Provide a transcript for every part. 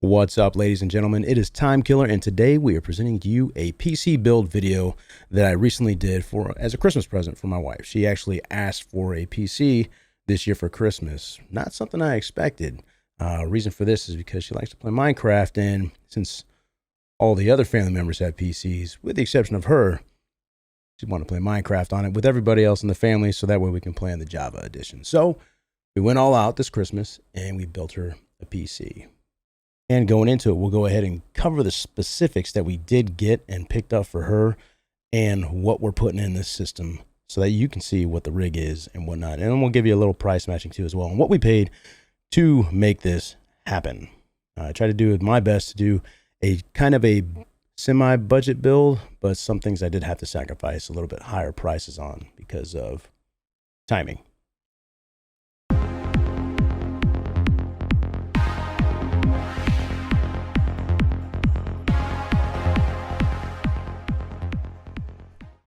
What's up, ladies and gentlemen? It is Time Killer, and today we are presenting to you a PC build video that I recently did as a Christmas present for my wife. She actually asked for a PC this year for Christmas. Not something I expected. Reason for this is because she likes to play Minecraft, and since all the other family members have PCs, with the exception of her, she wanted to play Minecraft on it with everybody else in the family, so that way we can play in the Java edition. So we went all out this Christmas, and we built her a PC. And going into it, we'll go ahead and cover the specifics that we did get and picked up for her and what we're putting in this system so that you can see what the rig is and whatnot. And then we'll give you a little price matching too as well and what we paid to make this happen. I try to do my best to do a kind of a semi-budget build, but some things I did have to sacrifice a little bit higher prices on because of timing.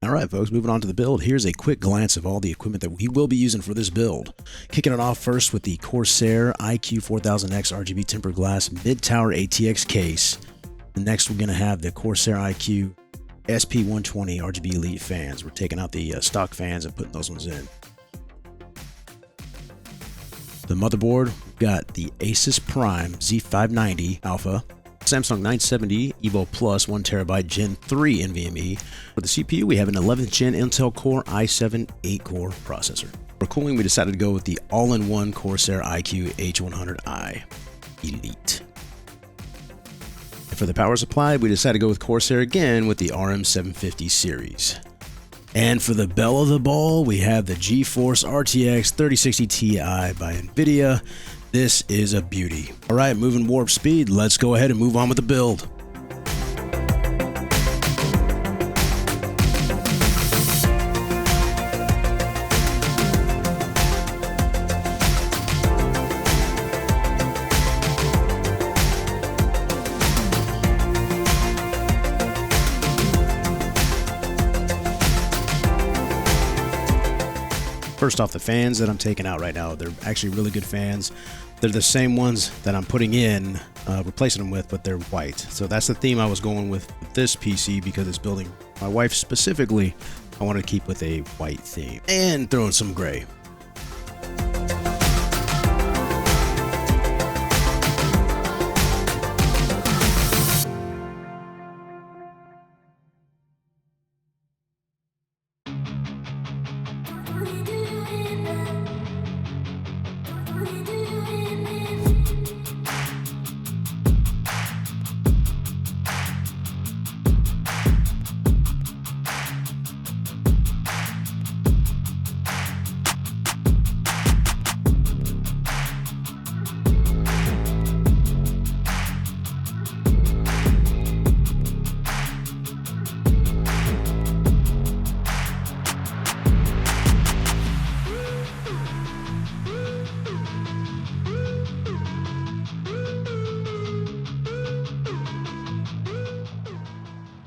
All right, folks, moving on to the build. Here's a quick glance of all the equipment that we will be using for this build. Kicking it off first with the CORSAIR iCUE 4000X RGB tempered glass mid-tower ATX case. And next, we're going to have the CORSAIR iCUE SP120 RGB Elite fans. We're taking out the stock fans and putting those ones in. The motherboard, we've got the ASUS Prime Z590 Alpha, Samsung 970 Evo Plus 1TB Gen 3 NVMe. For the CPU, we have an 11th Gen Intel Core i7 8-core processor. For cooling, we decided to go with the all-in-one CORSAIR iCUE H100i Elite. And for the power supply, we decided to go with CORSAIR again with the RM750 series. And for the belle of the ball, we have the GeForce RTX 3060 Ti by NVIDIA. This is a beauty. All right, moving warp speed, let's go ahead and move on with the build. First off, the fans that I'm taking out right now, they're actually really good fans. They're the same ones that I'm putting in, replacing them with, but they're white. So that's the theme I was going with this PC because it's building my wife specifically. I wanted to keep with a white theme and throw in some gray.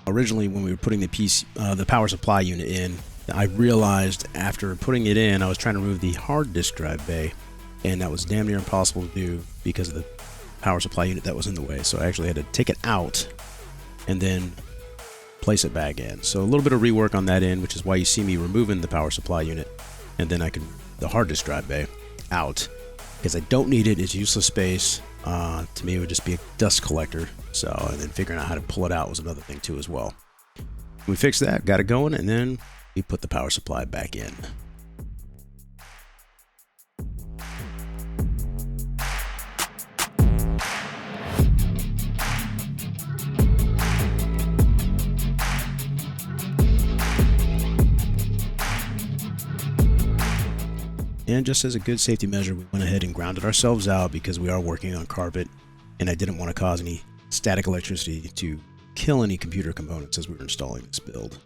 Originally, when we were putting the power supply unit in, I realized after putting it in, I was trying to remove the hard disk drive bay, and that was damn near impossible to do because of the power supply unit that was in the way. So I actually had to take it out and then place it back in. So a little bit of rework on that end, which is why you see me removing the power supply unit, and then the hard disk drive bay out because I don't need it. It's useless space. To me, it would just be a dust collector. So, and then figuring out how to pull it out was another thing too as well. We fixed that, got it going, and then we put the power supply back in. And just as a good safety measure, we went ahead and grounded ourselves out because we are working on carpet, and I didn't want to cause any static electricity to kill any computer components as we were installing this build.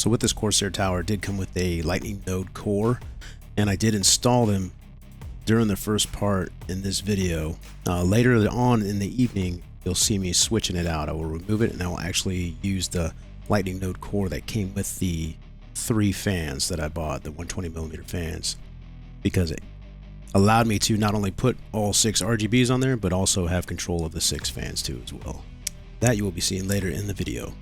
So with this Corsair tower, it did come with a Lightning node core, and I did install them during the first part in this video. Later on in the evening, you'll see me switching it out. I will remove it and I will actually use the Lightning node core that came with the 3 fans that I bought, the 120mm fans, because it allowed me to not only put all 6 RGBs on there, but also have control of the 6 fans too as well. That you will be seeing later in the video.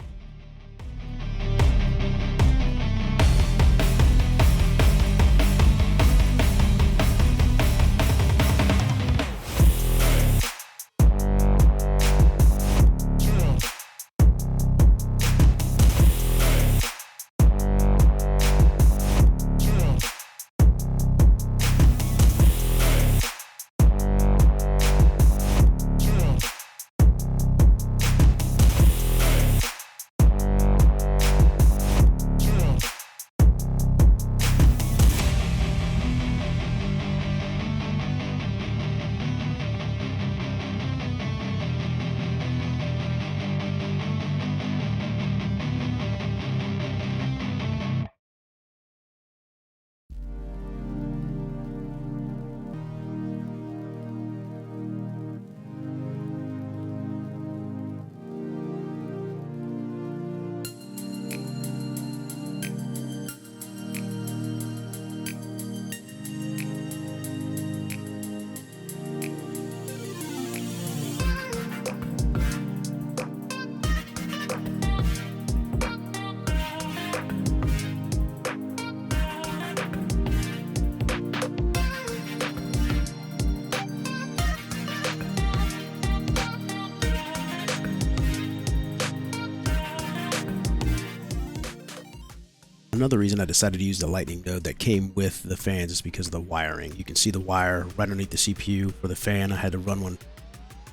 Another reason I decided to use the Lightning node that came with the fans is because of the wiring. You can see the wire right underneath the CPU for the fan. I had to run one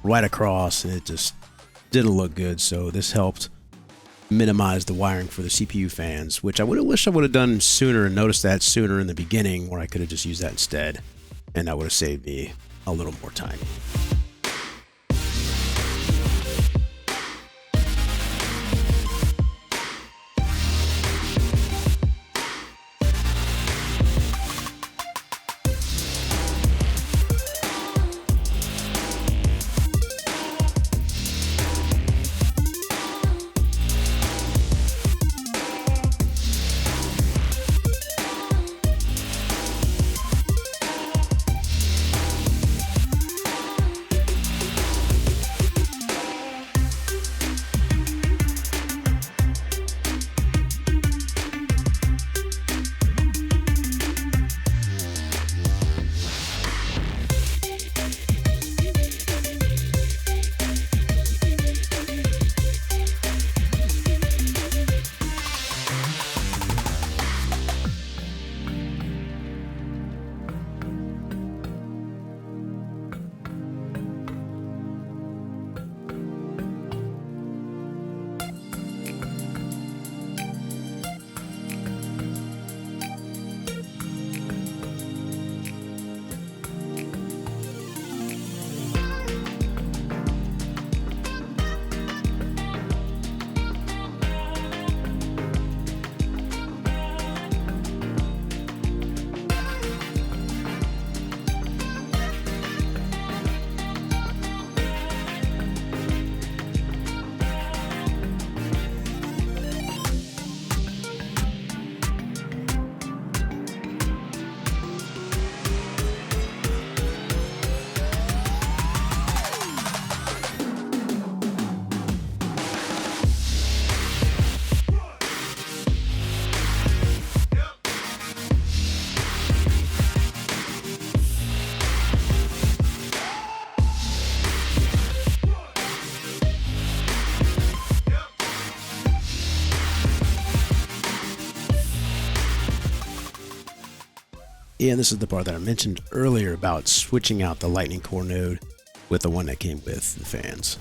right across and it just didn't look good, so this helped minimize the wiring for the CPU fans, which I wish I would have done sooner and noticed that sooner in the beginning, where I could have just used that instead, and that would have saved me a little more time. Yeah, and this is the part that I mentioned earlier about switching out the Lightning core node with the one that came with the fans.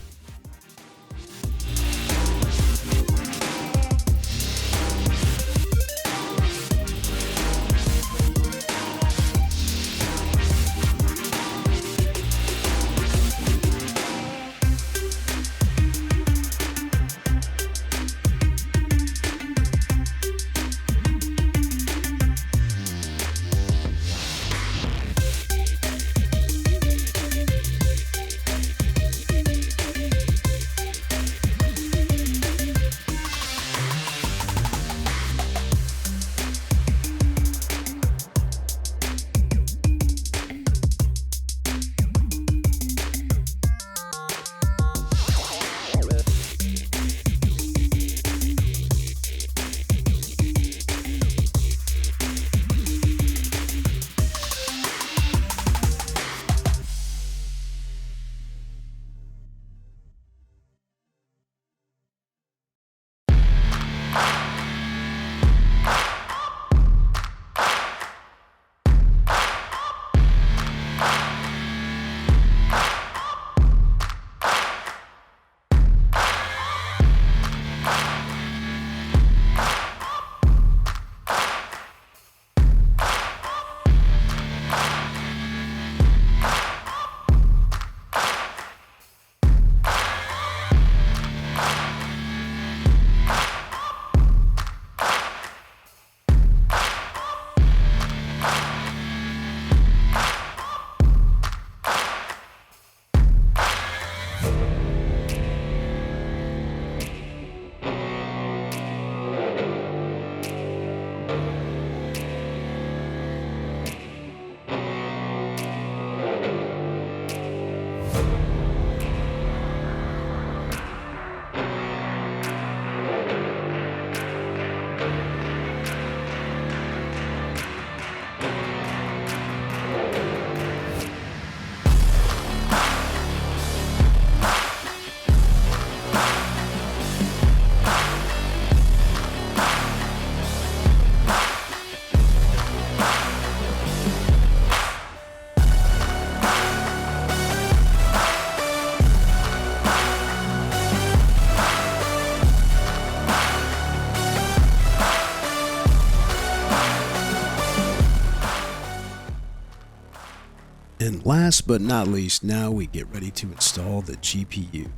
And last but not least, now we get ready to install the GPU. When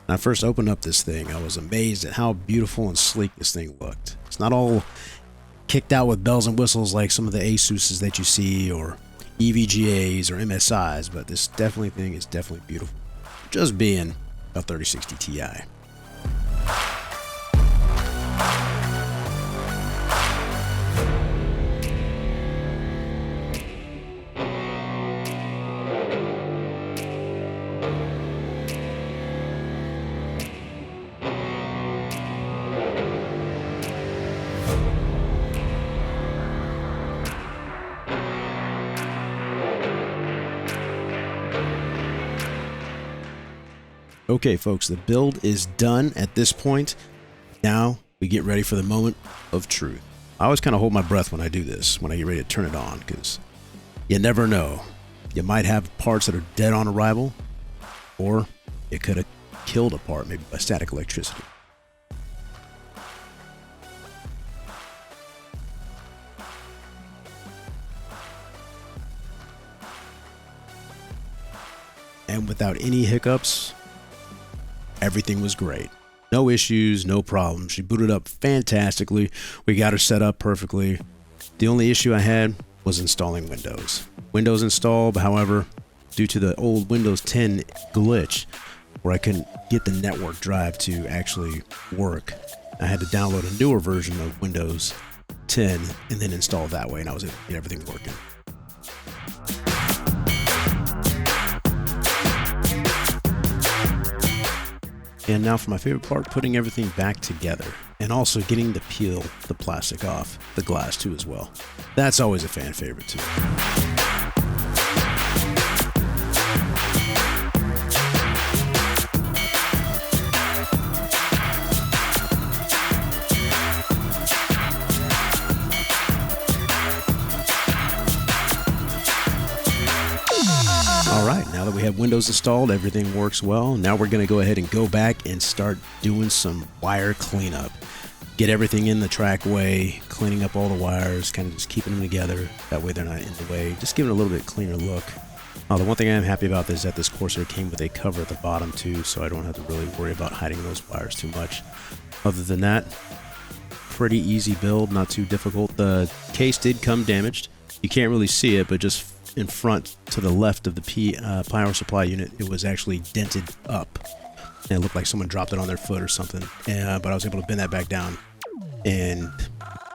I first opened up this thing, I was amazed at how beautiful and sleek this thing looked. It's not all kicked out with bells and whistles like some of the ASUS's that you see, or EVGAs or MSIs, but this thing is definitely beautiful, just being a 3060 Ti. Okay, folks, the build is done at this point. Now we get ready for the moment of truth. I always kind of hold my breath when I do this, when I get ready to turn it on, because you never know. You might have parts that are dead on arrival, or it could have killed a part, maybe by static electricity. And without any hiccups, everything was great. No issues, no problems. She booted up fantastically. We got her set up perfectly. The only issue I had was installing Windows. Windows installed, however, due to the old Windows 10 glitch where I couldn't get the network drive to actually work, I had to download a newer version of Windows 10 and then install it that way, and I was able to get everything working. And now for my favorite part, putting everything back together and also getting to peel the plastic off the glass too as well. That's always a fan favorite too. All right, now that we have Windows installed, everything works well. Now we're going to go ahead and go back and start doing some wire cleanup. Get everything in the trackway, cleaning up all the wires, kind of just keeping them together. That way they're not in the way, just giving it a little bit cleaner look. The one thing I am happy about is that this Corsair came with a cover at the bottom too, so I don't have to really worry about hiding those wires too much. Other than that, pretty easy build, not too difficult. The case did come damaged. You can't really see it, but just in front to the left of the power supply unit, it was actually dented up. And it looked like someone dropped it on their foot or something. But I was able to bend that back down and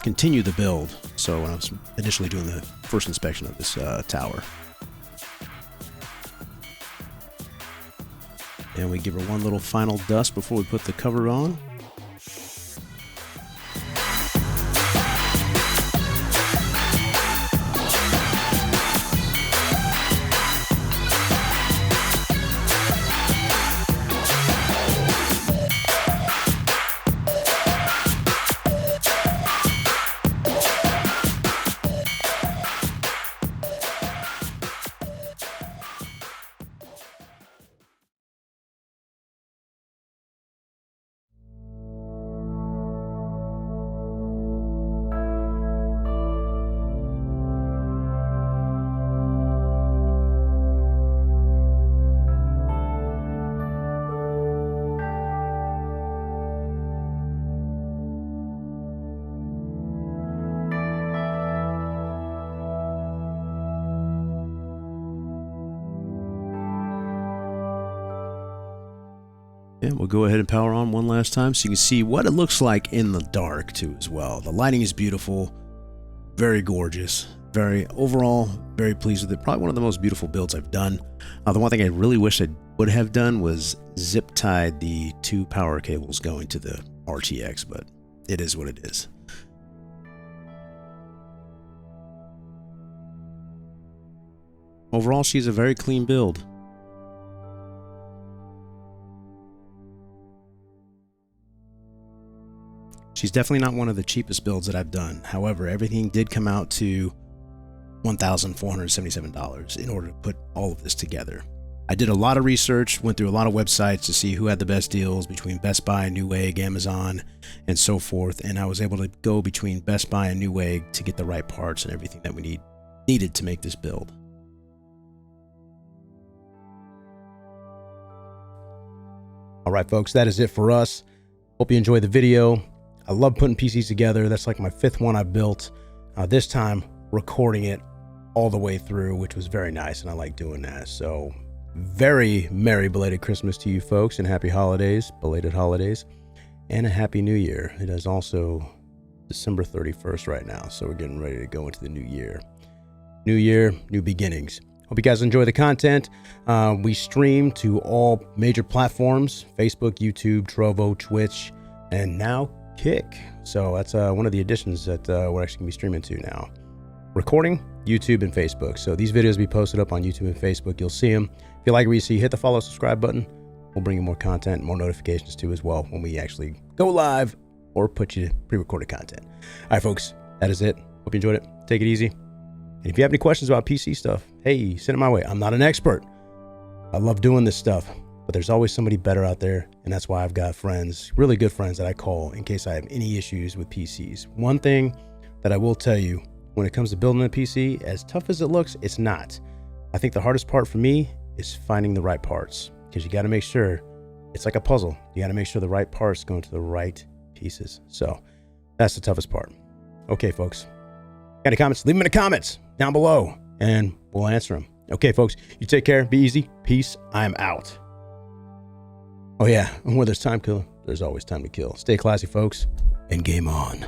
continue the build. So when I was initially doing the first inspection of this tower. And we give her one little final dust before we put the cover on. And we'll go ahead and power on one last time so you can see what it looks like in the dark too as well. The lighting is beautiful, very gorgeous, overall very pleased with it. Probably one of the most beautiful builds I've done. The one thing I really wish I would have done was zip tied the two power cables going to the RTX, but it is what it is. Overall, she's a very clean build. She's definitely not one of the cheapest builds that I've done. However, everything did come out to $1,477 in order to put all of this together. I did a lot of research, went through a lot of websites to see who had the best deals between Best Buy, Newegg, Amazon, and so forth. And I was able to go between Best Buy and Newegg to get the right parts and everything that we needed to make this build. All right, folks, that is it for us. Hope you enjoyed the video. I love putting PCs together. That's like my 5th one I've built. This time recording it all the way through, which was very nice, and I like doing that. So very merry belated Christmas to you folks, and happy holidays, belated holidays, and a happy new year. It is also December 31st right now, so we're getting ready to go into the new year. New year, new beginnings. Hope you guys enjoy the content. We stream to all major platforms: Facebook, YouTube, Trovo, Twitch, and now Kick. So that's one of the additions that we're actually going to be streaming to now. Recording, YouTube, and Facebook. So these videos will be posted up on YouTube and Facebook. You'll see them. If you like what you see, hit the follow, subscribe button. We'll bring you more content, more notifications too as well when we actually go live or put you pre-recorded content. All right, folks, that is it. Hope you enjoyed it. Take it easy. And if you have any questions about PC stuff, hey, send it my way. I'm not an expert. I love doing this stuff, but there's always somebody better out there. And that's why I've got friends, really good friends, that I call in case I have any issues with PCs. One thing that I will tell you, when it comes to building a PC, as tough as it looks, it's not. I think the hardest part for me is finding the right parts, because you got to make sure it's like a puzzle. You got to make sure the right parts go into the right pieces. So that's the toughest part. Okay, folks. Got any comments? Leave them in the comments down below and we'll answer them. Okay, folks, you take care. Be easy. Peace. I'm out. Oh, yeah. And where there's time killer, there's always time to kill. Stay classy, folks, and game on.